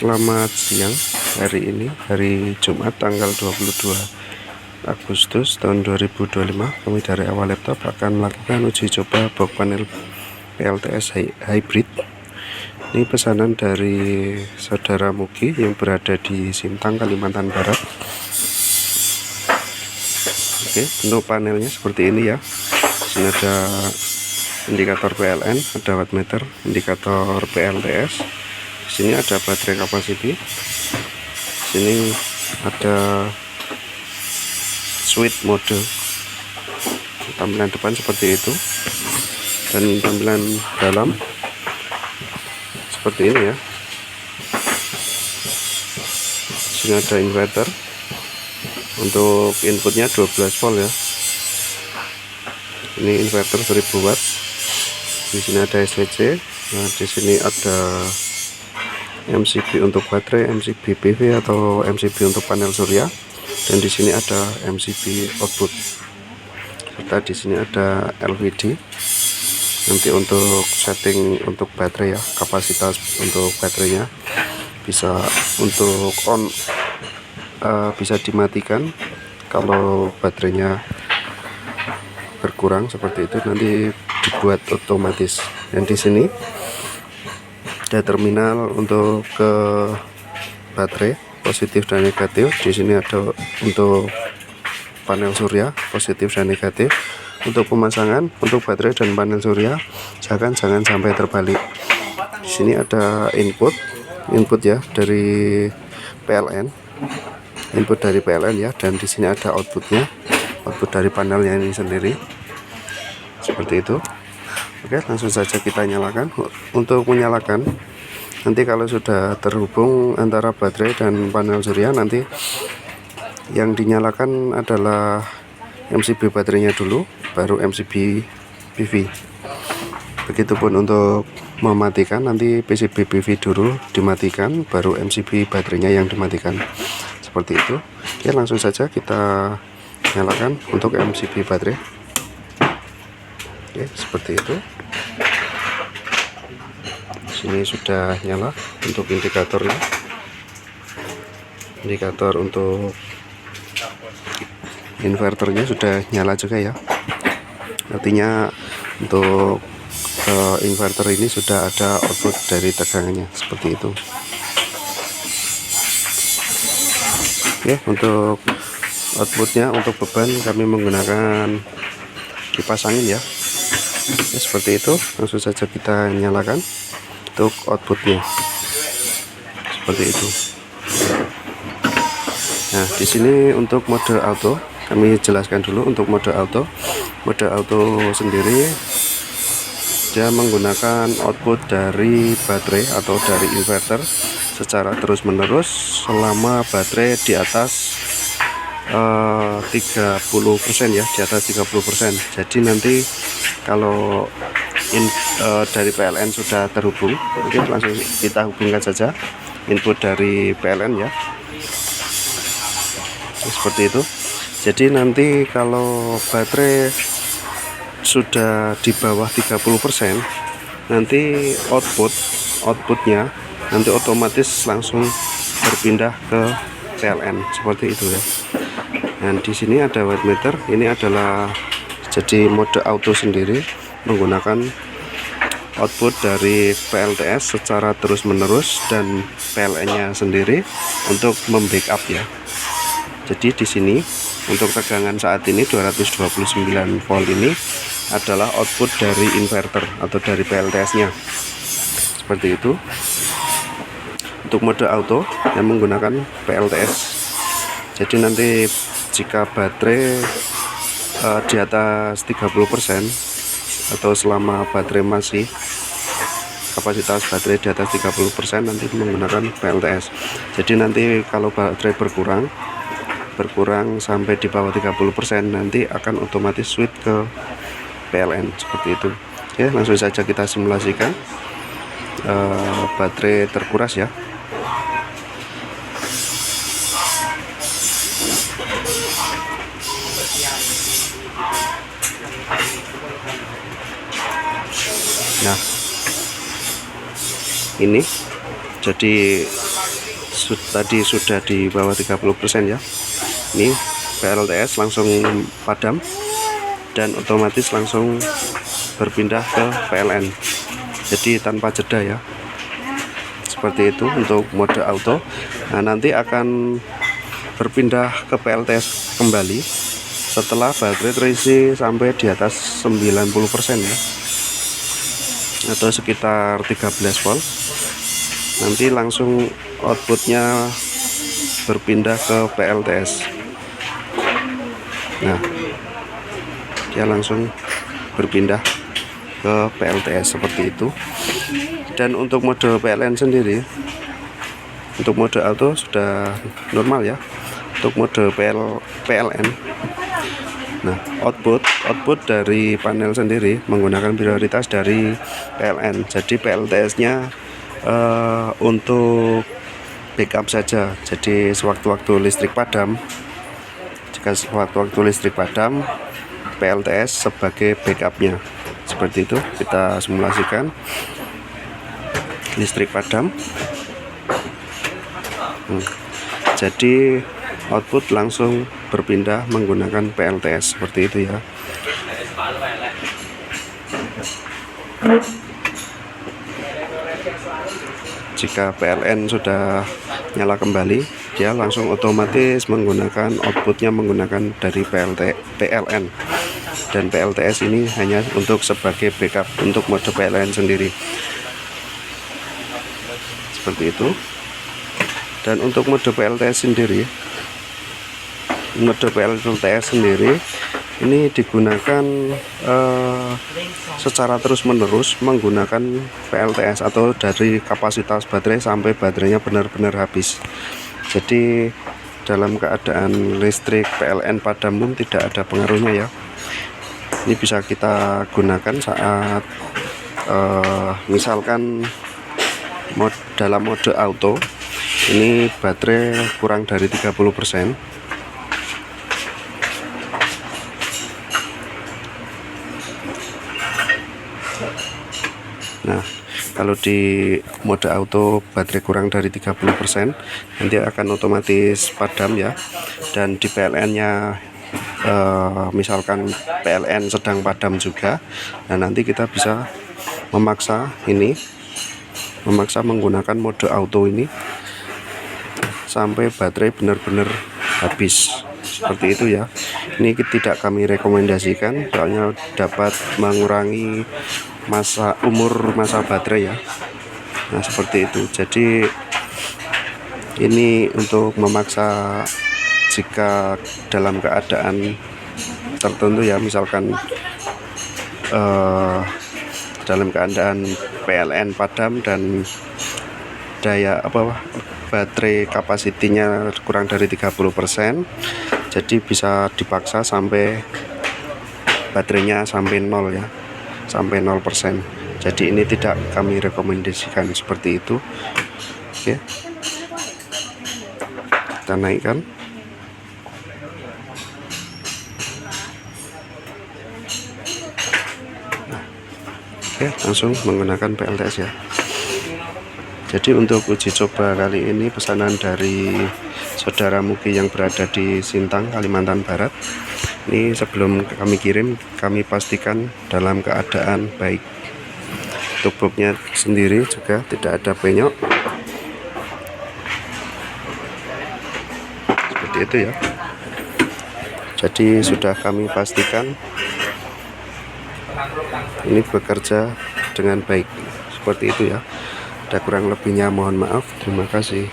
Selamat siang. Hari ini hari Jumat tanggal 22 Agustus tahun 2025. Kami dari Awal Laptop akan melakukan uji coba box panel PLTS hybrid. Ini pesanan dari saudara Mugi yang berada di Sintang, Kalimantan Barat. Oke, untuk panelnya seperti ini ya. Di sini ada indikator PLN, ada wattmeter, indikator PLTS. Di sini ada baterai capacity. Di sini ada switch mode. Tampilan depan seperti itu, dan tampilan dalam seperti ini ya. Di sini ada inverter. Untuk inputnya 12 volt ya. Ini inverter 1000 watt. Di sini ada SVC. Nah, di sini ada MCB untuk baterai, MCB PV atau MCB untuk panel surya, dan di sini ada MCB output. Serta di sini ada LVD. Nanti untuk setting untuk baterai ya, kapasitas untuk baterainya bisa untuk on, bisa dimatikan kalau baterainya berkurang seperti itu, nanti dibuat otomatis. Dan di sini ada terminal untuk ke baterai positif dan negatif. Di sini ada untuk panel surya positif dan negatif. Untuk pemasangan untuk baterai dan panel surya jangan sampai terbalik. Di sini ada input ya dari PLN, input dari PLN ya, dan di sini ada outputnya, output dari panelnya ini sendiri seperti itu. Oke, langsung saja kita nyalakan. Untuk menyalakan, nanti kalau sudah terhubung antara baterai dan panel surya, nanti yang dinyalakan adalah MCB baterainya dulu, baru MCB PV. Begitupun untuk mematikan, nanti PCB PV dulu dimatikan, baru MCB baterainya yang dimatikan. Seperti itu. Oke, langsung saja kita nyalakan untuk MCB baterai. Oke, seperti itu. Sini sudah nyala untuk indikatornya. Indikator untuk inverternya sudah nyala juga ya. Artinya untuk inverter ini sudah ada output dari tegangannya seperti itu. Oke, untuk outputnya, untuk beban kami menggunakan kipas angin ya. Oke, seperti itu. Langsung saja kita nyalakan untuk outputnya seperti itu. Nah, di sini untuk mode auto kami jelaskan dulu. Untuk mode auto sendiri dia menggunakan output dari baterai atau dari inverter secara terus menerus selama baterai di atas 30% ya, di atas 30%. Jadi nanti kalau dari PLN sudah terhubung, oke, langsung kita hubungkan saja input dari PLN ya, seperti itu. Jadi nanti kalau baterai sudah di bawah 30%, nanti outputnya nanti otomatis langsung berpindah ke PLN seperti itu ya. Dan di sini ada wattmeter. Ini adalah jadi mode auto sendiri, menggunakan output dari PLTS secara terus menerus dan PLN-nya sendiri untuk membackup ya. Jadi di sini untuk tegangan saat ini 229 volt ini adalah output dari inverter atau dari PLTS-nya. Seperti itu. Untuk mode auto yang menggunakan PLTS. Jadi nanti jika baterai di atas 30% atau selama baterai masih kapasitas baterai di atas 30%, nanti menggunakan PLTS. Jadi nanti kalau baterai berkurang sampai di bawah 30%, nanti akan otomatis switch ke PLN seperti itu. Oke, langsung saja kita simulasikan baterai terkuras ya. Nah, ini Jadi tadi sudah di bawah 30% ya. Ini PLTS langsung padam dan otomatis langsung berpindah ke PLN, jadi tanpa jeda ya, seperti itu untuk mode auto. Nah, nanti akan berpindah ke PLTS kembali setelah baterai terisi sampai di atas 90% ya, atau sekitar 13 volt. Nanti langsung outputnya berpindah ke PLTS. Nah, dia langsung berpindah ke PLTS seperti itu. Dan untuk mode PLN sendiri, untuk mode auto sudah normal ya. Untuk mode PLN, nah output dari panel sendiri menggunakan prioritas dari PLN. Jadi PLTS nya untuk backup saja. Jadi sewaktu-waktu listrik padam, jika sewaktu-waktu listrik padam, PLTS sebagai backupnya. Seperti itu, kita simulasikan listrik padam. Jadi output langsung berpindah menggunakan PLTS seperti itu ya. Jika PLN sudah nyala kembali, dia langsung otomatis menggunakan outputnya menggunakan dari PLN, dan PLTS ini hanya untuk sebagai backup untuk mode PLN sendiri, seperti itu. Dan untuk mode PLTS sendiri, ini digunakan secara terus-menerus menggunakan PLTS atau dari kapasitas baterai sampai baterainya benar-benar habis. Jadi dalam keadaan listrik PLN padam pun tidak ada pengaruhnya ya. Ini bisa kita gunakan saat misalkan dalam mode auto ini baterai kurang dari 30%. Nah, kalau di mode auto baterai kurang dari 30%, nanti akan otomatis padam ya. Dan di PLN nya misalkan PLN sedang padam juga, nah nanti kita bisa memaksa menggunakan mode auto ini sampai baterai benar-benar habis, seperti itu ya. Ini tidak kami rekomendasikan, soalnya dapat mengurangi umur masa baterai ya. Nah, seperti itu. Jadi ini untuk memaksa jika dalam keadaan tertentu ya, misalkan dalam keadaan PLN padam dan baterai kapasitinya kurang dari 30%, jadi bisa dipaksa sampai baterainya sampai 0 ya, sampai 0%. Jadi ini tidak kami rekomendasikan seperti itu. Oke, kita naikkan. Oke, langsung menggunakan PLTS ya. Jadi untuk uji coba kali ini pesanan dari saudara Mugi yang berada di Sintang, Kalimantan Barat. Ini sebelum kami kirim, kami pastikan dalam keadaan baik. Untuk boxnya sendiri juga tidak ada penyok, seperti itu ya. Jadi sudah kami pastikan ini bekerja dengan baik, seperti itu ya. Ada kurang lebihnya mohon maaf. Terima kasih.